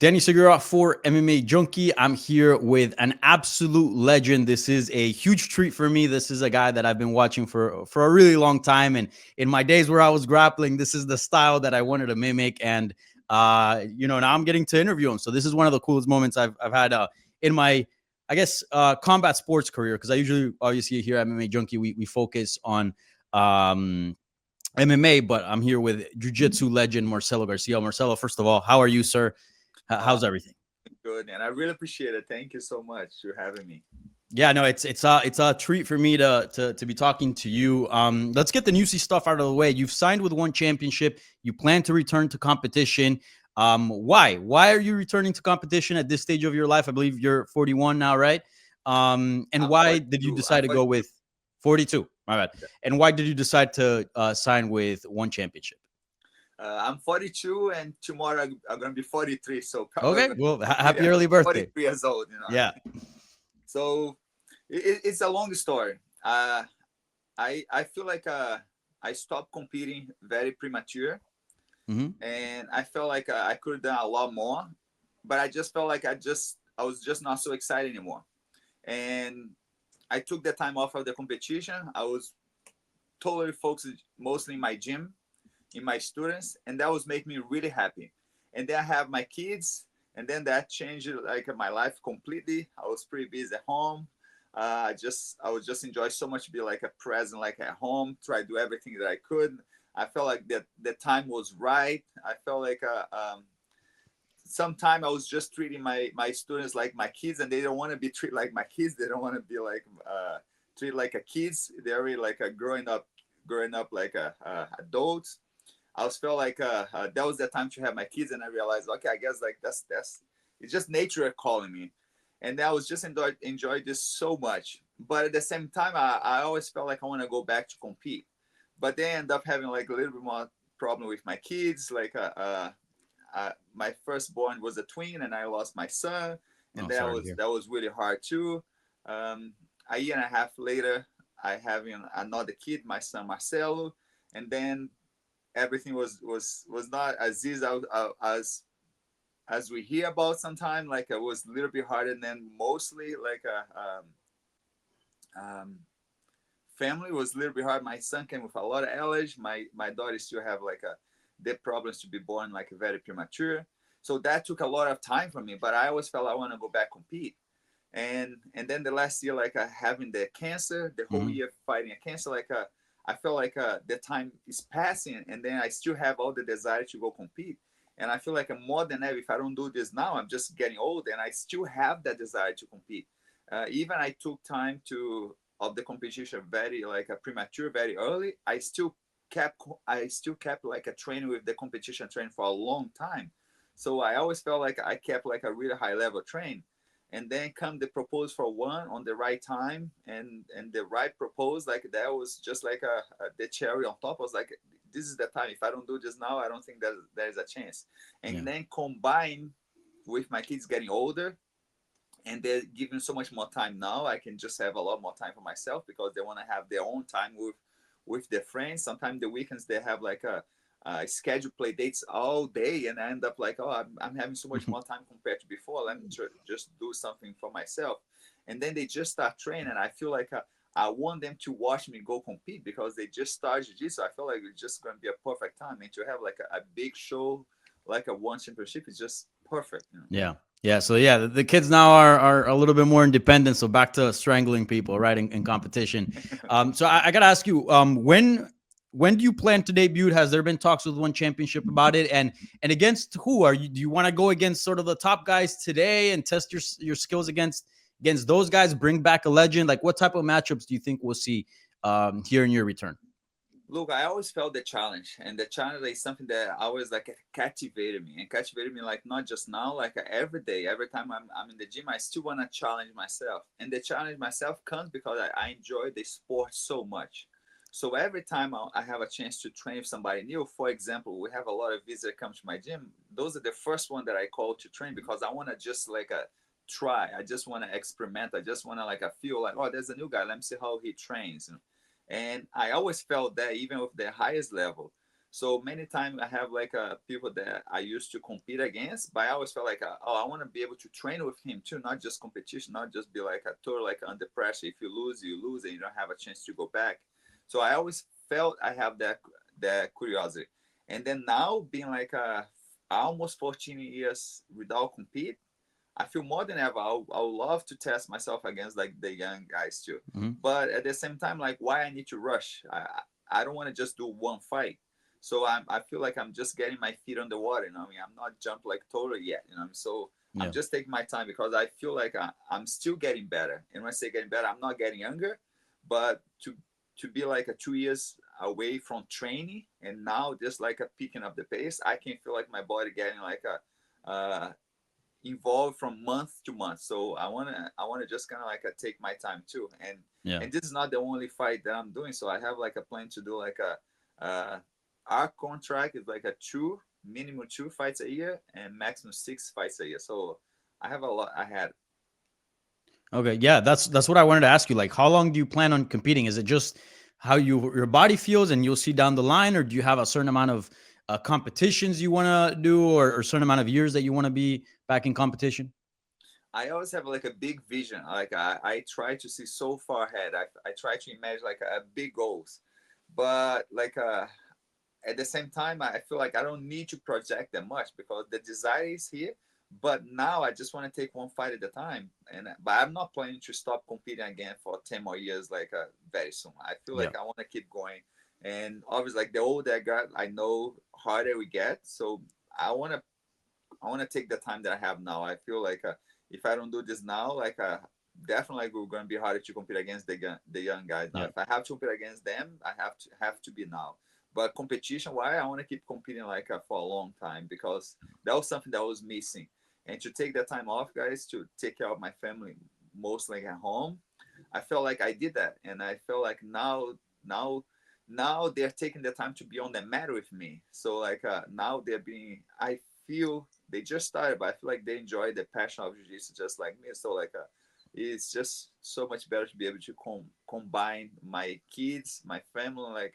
Danny Segura for MMA Junkie. I'm here with an absolute legend. This is a huge treat for me. This is a guy that I've been watching for a really long time. And in my days where I was grappling, this is the style that I wanted to mimic. And now I'm getting to interview him. So this is one of the coolest moments I've had in my, combat sports career. Because I usually, obviously, here at MMA Junkie, we focus on MMA, but I'm here with Jiu-Jitsu legend Marcelo Garcia. Marcelo, first of all, how are you, sir? Uh, How's everything? Good, and I really appreciate it. Thank you so much for having me. Yeah, no, it's a treat for me to be talking to you. Let's get the newsy stuff out of the way. You've signed with one championship. You plan to return to competition. Why? Why are you returning to competition at this stage of your life? I believe you're 41 now, right? And I'm why did you 42. I'm decide to go 42. with 42? My bad. And why did you decide to sign with one championship? I'm 42, and tomorrow I'm gonna be 43. So probably Okay, gonna well, be happy early birthday. 43 years old. Yeah. So it's a long story. I feel like I stopped competing very premature, Hmm. and I felt like I could have done a lot more, but I just felt like I was just not so excited anymore, and I took the time off of the competition. I was totally focused mostly in my gym, in my students, and that was making me really happy. And then I have my kids, and then that changed like my life completely. I was pretty busy at home. I would just enjoy so much to be like a present, like at home, try to do everything that I could. I felt like that the time was right. I felt like sometime I was just treating my students like my kids, and they don't want to be treated like my kids. They don't want to be like treated like a kids. They're really like a growing up like a adults. I was felt like that was the time to have my kids, and I realized, okay, I guess like that's it's just nature calling me, and I was just enjoyed this so much. But at the same time, I always felt like I want to go back to compete, but they end up having like a little bit more problem with my kids. Like my firstborn was a twin, and I lost my son, and Oh, sorry to hear. that was really hard too. A year and a half later, I having another kid, my son Marcelo, and then everything was not as easy as we hear about sometimes. Like it was a little bit harder than mostly like um, family was a little bit hard. My son came with a lot of allergy. My daughter still have like the problems to be born like very premature. So that took a lot of time for me. But I always felt I want to go back compete. And then the last year, like having the cancer, the whole Hmm. year fighting a cancer, like I feel like the time is passing, and then I still have all the desire to go compete. And I feel like more than ever, if I don't do this now, I'm just getting old, and I still have that desire to compete. Even I took time to of the competition very like a premature, very early. I still kept like a training with the competition train for a long time. So I always felt like I kept like a really high level train, and then come the propose for one on the right time, and the right propose, like that was just like the cherry on top. I was like, this is the time. If I don't do this now, I don't think that there's a chance. Yeah. And then combine with my kids getting older, and they're giving so much more time now, I can just have a lot more time for myself because they want to have their own time with their friends. Sometimes the weekends they have like a scheduled play dates all day, and I end up like, oh, I'm having so much more time compared to before. Let me just do something for myself. And then they just start training, and I feel like I want them to watch me go compete because they just started jiu-jitsu. I feel like it's just going to be a perfect time, and to have like a big show, like a one championship, is just perfect. Yeah. Yeah. So yeah, the kids now are a little bit more independent. So back to strangling people, right? In competition. So I gotta ask you, when do you plan to debut? Has there been talks with one championship about it? And against who are you? Do you want to go against sort of the top guys today and test your skills against those guys? Bring back a legend. Like what type of matchups do you think we'll see here in your return? Look, I always felt the challenge, and the challenge is something that always like captivated me, and captivated me like not just now, like every day, every time I'm in the gym, I still want to challenge myself, and the challenge myself comes because I enjoy the sport so much. So every time I have a chance to train with somebody new, for example, we have a lot of visitors come to my gym. Those are the first one that I call to train because I want to just like try. I just want to experiment. I just want to like I feel like, oh, there's a new guy. Let me see how he trains. And I always felt that even with the highest level. So many times I have like people that I used to compete against, but I always felt like, oh, I want to be able to train with him too, not just competition, not just be like a total like under pressure. If you lose, and you don't have a chance to go back. So I always felt I have that curiosity, and then now being like almost 14 years without compete, I feel more than ever. I would love to test myself against like the young guys too, Mhm. but at the same time, like why I need to rush? I don't want to just do one fight. So I feel like I'm just getting my feet on the water. You know, what I mean, I'm not jumped like totally yet. You know, so I'm Yeah. just taking my time because I feel like I'm still getting better. And when I say getting better, I'm not getting younger, but to be like a 2 years away from training and now just like a picking up the pace, I can feel like my body getting like a evolve from month to month. So I wanna just kind of like take my time too. Yeah. And this is not the only fight that I'm doing. So I have like a plan to do like our contract is like a minimum 2 fights a year and maximum 6 fights a year. So I have a lot ahead. Okay, yeah, that's what I wanted to ask you. Like, how long do you plan on competing? Is it just how your body feels, and you'll see down the line, or do you have a certain amount of competitions you want to do, or certain amount of years that you want to be back in competition? I always have like a big vision. Like I try to see so far ahead. I try to imagine like a big goals, but like at the same time, I feel like I don't need to project that much because the desire is here. But now I just want to take one fight at a time, and but I'm not planning to stop competing again for 10 more years, like very soon. I feel Yeah, like I want to keep going, and obviously, like the older I got, I know harder we get. So I want to I want to take the time that I have now. I feel like if I don't do this now, like definitely we're going to be harder to compete against the young guys now. yeah, If I have to compete against them, I have to be now. But competition, why I want to keep competing like for a long time because that was something that was missing. And to take that time off, guys, to take care of my family, mostly at home, I felt like I did that, and I feel like now now they're taking the time to be on the mat with me. So like now they're being I feel they just started, but I feel like they enjoy the passion of jiu-jitsu just like me. So like it's just so much better to be able to combine my kids, my family, like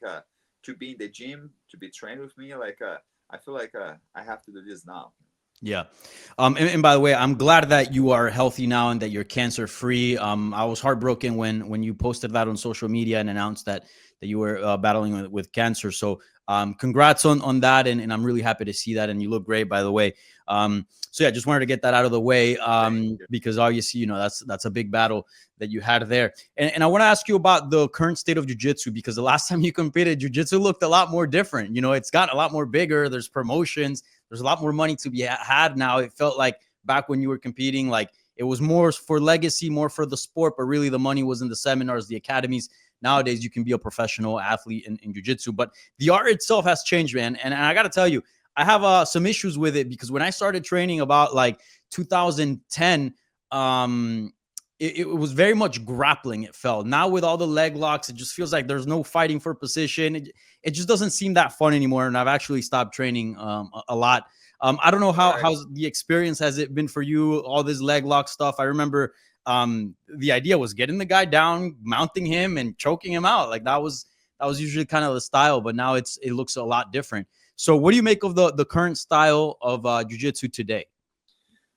to be in the gym, to be trained with me. Like I feel like I have to do this now. yeah. And by the way, I'm glad that you are healthy now and that you're cancer free. I was heartbroken when you posted that on social media and announced that you were battling with cancer. So congrats on that, and I'm really happy to see that. And you look great, by the way. So yeah, just wanted to get that out of the way Thank you. because obviously that's a big battle that you had there. And I want to ask you about the current state of jiu-jitsu, because the last time you competed, jiu-jitsu looked a lot more different. It's gotten a lot more bigger. There's promotions. There's a lot more money to be had now. It felt like back when you were competing, like it was more for legacy, more for the sport, but really the money was in the seminars, the academies. Nowadays, you can be a professional athlete in jiu-jitsu, but the art itself has changed, man. And I got to tell you, I have some issues with it because when I started training about like 2010, it was very much grappling. It felt now with all the leg locks, it just feels like there's no fighting for position. It just doesn't seem that fun anymore. And I've actually stopped training a lot. I don't know All right. how's the experience has it been for you, all this leg lock stuff. I remember the idea was getting the guy down, mounting him and choking him out. Like that was usually kind of the style, but now it looks a lot different. So what do you make of the current style of jiu-jitsu today?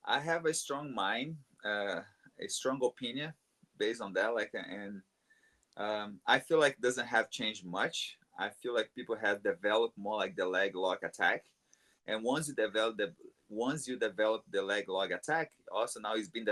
I have a strong mind, a strong opinion based on that. Like, and I feel like it doesn't have changed much. I feel like people have developed more like the leg lock attack, and once you develop the leg lock attack, also now it's being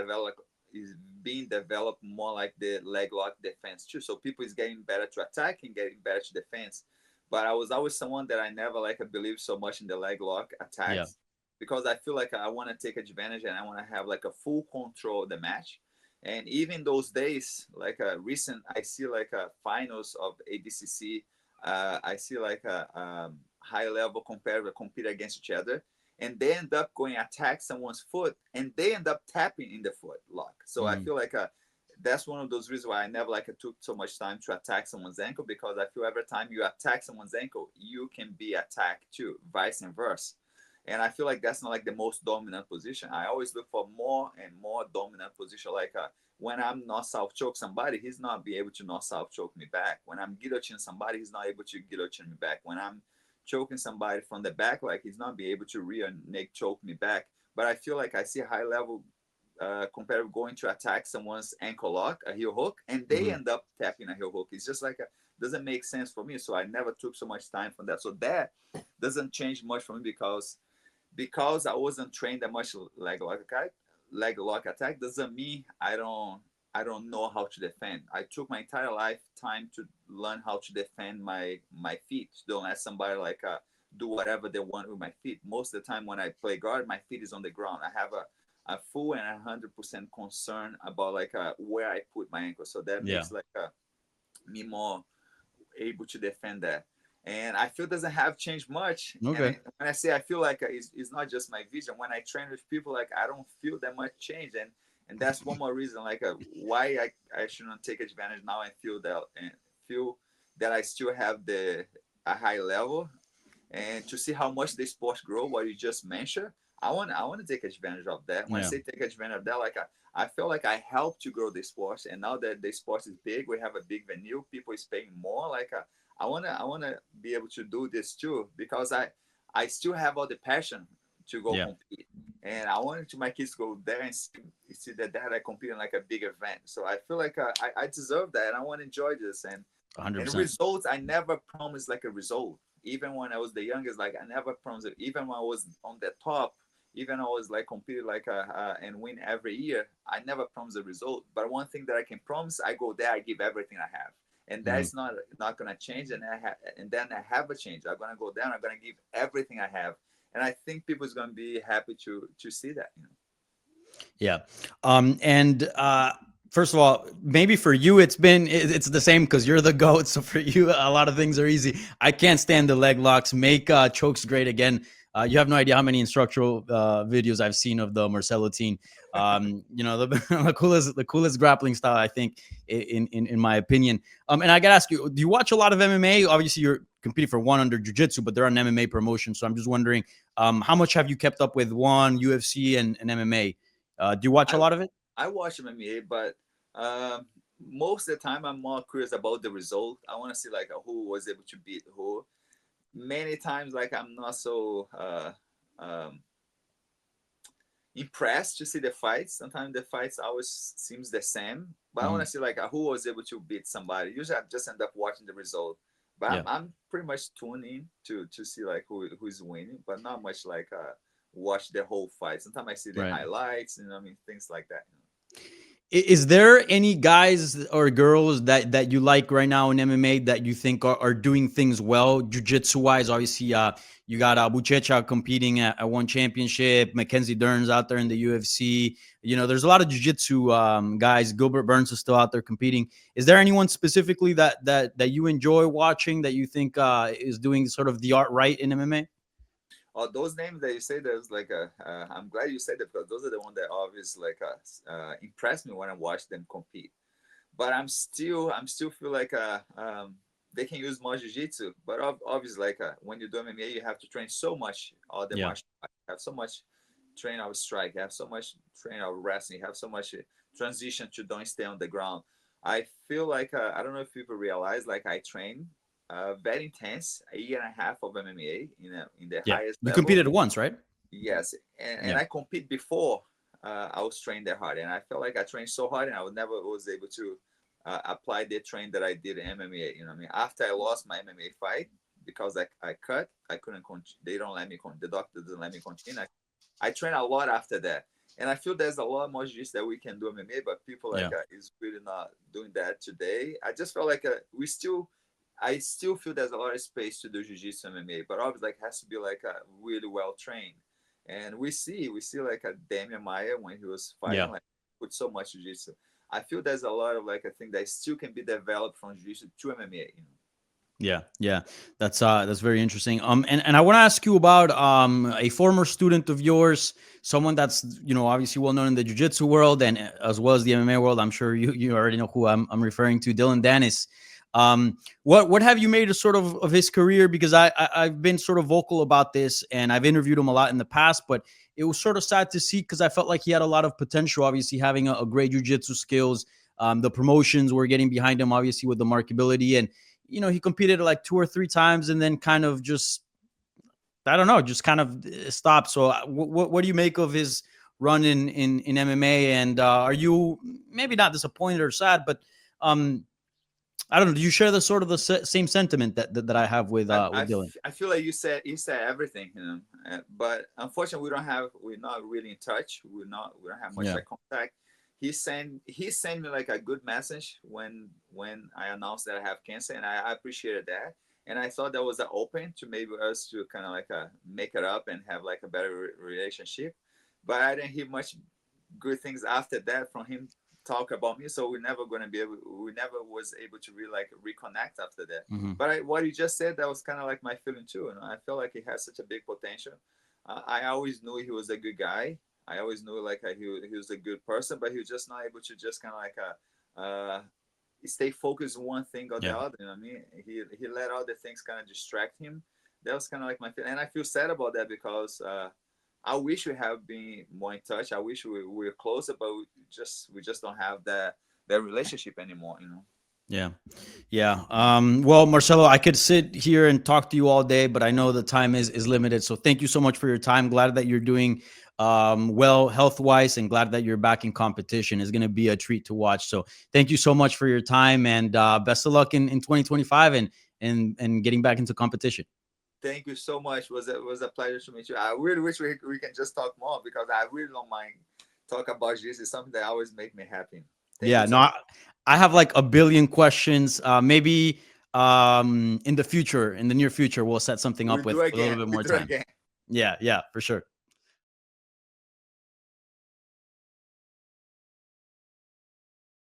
developed more like the leg lock defense too. So people is getting better to attack and getting better to defense. But I was always someone that I never like believe so much in the leg lock Yeah. attacks because I feel like I want to take advantage and I want to have like a full control of the match. And even those days, like a recent, I see like a finals of ADCC. I see like a high level competitor compete against each other, and they end up going attack someone's foot, and they end up tapping in the foot lock. So I Mhm. feel like that's one of those reasons why I never like took so much time to attack someone's ankle because I feel every time you attack someone's ankle, you can be attacked too, vice versa. And I feel like that's not like the most dominant position. I always look for more and more dominant position. Like when I'm not south choke somebody, he's not be able to not south choke me back. When I'm guillotine somebody, he's not able to guillotine me back. When I'm choking somebody from the back, like he's not be able to rear neck choke me back. But I feel like I see a high level compared to going to attack someone's ankle lock, a heel hook, and they end up tapping a heel hook. It's just like doesn't make sense for me. So I never took so much time from that. So that doesn't change much for me because I wasn't trained that much leg lock attack doesn't mean I don't know how to defend. I took my entire lifetime to learn how to defend my feet. Don't let somebody do whatever they want with my feet. Most of the time when I play guard, my feet is on the ground. I have a full and 100% concern about where I put my ankle. So that makes me more able to defend that. And I feel doesn't have changed much. Okay. And when I say I feel like it's not just my vision. When I train with people, like I don't feel that much change. And that's one more reason why I shouldn't take advantage now and feel that I still have a high level, and to see how much the sports grow, what you just mentioned. I want to take advantage of that. When I say take advantage of that, I feel like I helped to grow the sports, and now that the sports is big, we have a big venue, people is paying more. I wanna be able to do this too, because I still have all the passion to go compete, and I wanted my kids to go there and see that I compete in like a big event. So I feel like I deserve that, and I want to enjoy this. And 100%. And results, I never promised like a result. Even when I was the youngest, like I never promised it. Even when I was on the top, even I was like competing and win every year, I never promised a result. But one thing that I can promise, I go there, I give everything I have, and that's not gonna change. And then I have a change. I'm gonna go there, and I'm gonna give everything I have, and I think people's gonna be happy to see that. Yeah. First of all, maybe for you it's the same because you're the GOAT. So for you, a lot of things are easy. I can't stand the leg locks. Make chokes great again. You have no idea how many instructional videos I've seen of the Marcelo team. The coolest grappling style, I think, in my opinion. And I gotta ask you, do you watch a lot of MMA? Obviously, you're competing for one under Jiu-Jitsu, but they're an MMA promotion. So I'm just wondering, how much have you kept up with one UFC and MMA? Do you watch a lot of it? I watch MMA, but most of the time I'm more curious about the result. I want to see who was able to beat who. Many times, I'm not so impressed to see the fights. Sometimes the fights always seems the same, but I want to see who was able to beat somebody. Usually, I just end up watching the result. But I'm pretty much tuning to see who's winning, but not much watch the whole fight. Sometimes I see the highlights, things like that. Is there any guys or girls that you like right now in MMA that you think are doing things well, jiu-jitsu wise? Obviously, you got Buchecha competing at one championship, Mackenzie Dern's out there in the UFC. There's a lot of jiu-jitsu guys. Gilbert Burns is still out there competing. Is there anyone specifically that you enjoy watching that you think is doing sort of the art right in MMA? Oh, those names that you say, there's I'm glad you said that, because those are the ones that always impress me when I watch them compete. But I'm still feel they can use more jiu-jitsu. But obviously, when you do MMA, you have to train so much all the martial arts. You have so much train out strike. You have so much train out wrestling. You have so much transition to don't stay on the ground. I feel I don't know if people realize I train very intense, a year and a half of MMA in the highest level. You competed once, right? Yes, and I compete before I was trained that hard, and I felt like I trained so hard, and I never was able to apply the train that I did in MMA. After I lost my MMA fight because I cut, I couldn't continue. They don't let me. The doctor doesn't let me continue. I trained a lot after that, and I feel there's a lot more jiu-jitsu that we can do MMA, but people is really not doing that today. I just felt I still feel there's a lot of space to do jiu-jitsu MMA, but obviously it has to be really well trained. And we see a Damian Maia when he was fighting with so much jiu-jitsu. I feel there's a lot of I think that still can be developed from jiu-jitsu to MMA. Yeah, that's very interesting. And I want to ask you about a former student of yours, someone that's obviously well known in the jiu-jitsu world and as well as the MMA world. I'm sure you already know who I'm referring to, Dillon Danis. What have you made of his career? Because I've been sort of vocal about this, and I've interviewed him a lot in the past, but it was sort of sad to see because I felt like he had a lot of potential, obviously having a great jiu-jitsu skills. The promotions were getting behind him, obviously with the marketability, and he competed 2 or 3 times and then kind of just I don't know, just kind of stopped. So what do you make of his run in MMA? And are you maybe not disappointed or sad, but I don't know. Do you share the sort of the same sentiment that I have with Dillon? I feel like you said everything, you know. But unfortunately, we're not really in touch. We don't have much like contact. He sent me like a good message when I announced that I have cancer, and I appreciated that. And I thought that was an open to maybe us to kind of like make it up and have like a better relationship. But I didn't hear much good things after that from him talk about me, so we never was able to really like reconnect after that. But what you just said, that was kind of like my feeling too, and I felt like he has such a big potential. I always knew he was a good guy. I always knew like he was a good person, but he was just not able to just kind of like stay focused on one thing or the other, you know what I mean? He let other things kind of distract him. That was kind of like my feeling, and I feel sad about that because I wish we have been more in touch. I wish we were closer, but we just don't have that relationship anymore, you know. Yeah. Yeah. Well, Marcelo, I could sit here and talk to you all day, but I know the time is limited. So thank you so much for your time. Glad that you're doing well health wise, and glad that you're back in competition. Is going to be a treat to watch. So thank you so much for your time, and best of luck in 2025 and getting back into competition. Thank you so much. It was a pleasure to meet you. I really wish we can just talk more because I really don't mind talk about this. It's something that always make me happy. I have like a billion questions. Maybe in the future, in the near future, we'll set something up with a little bit more time. Yeah, for sure.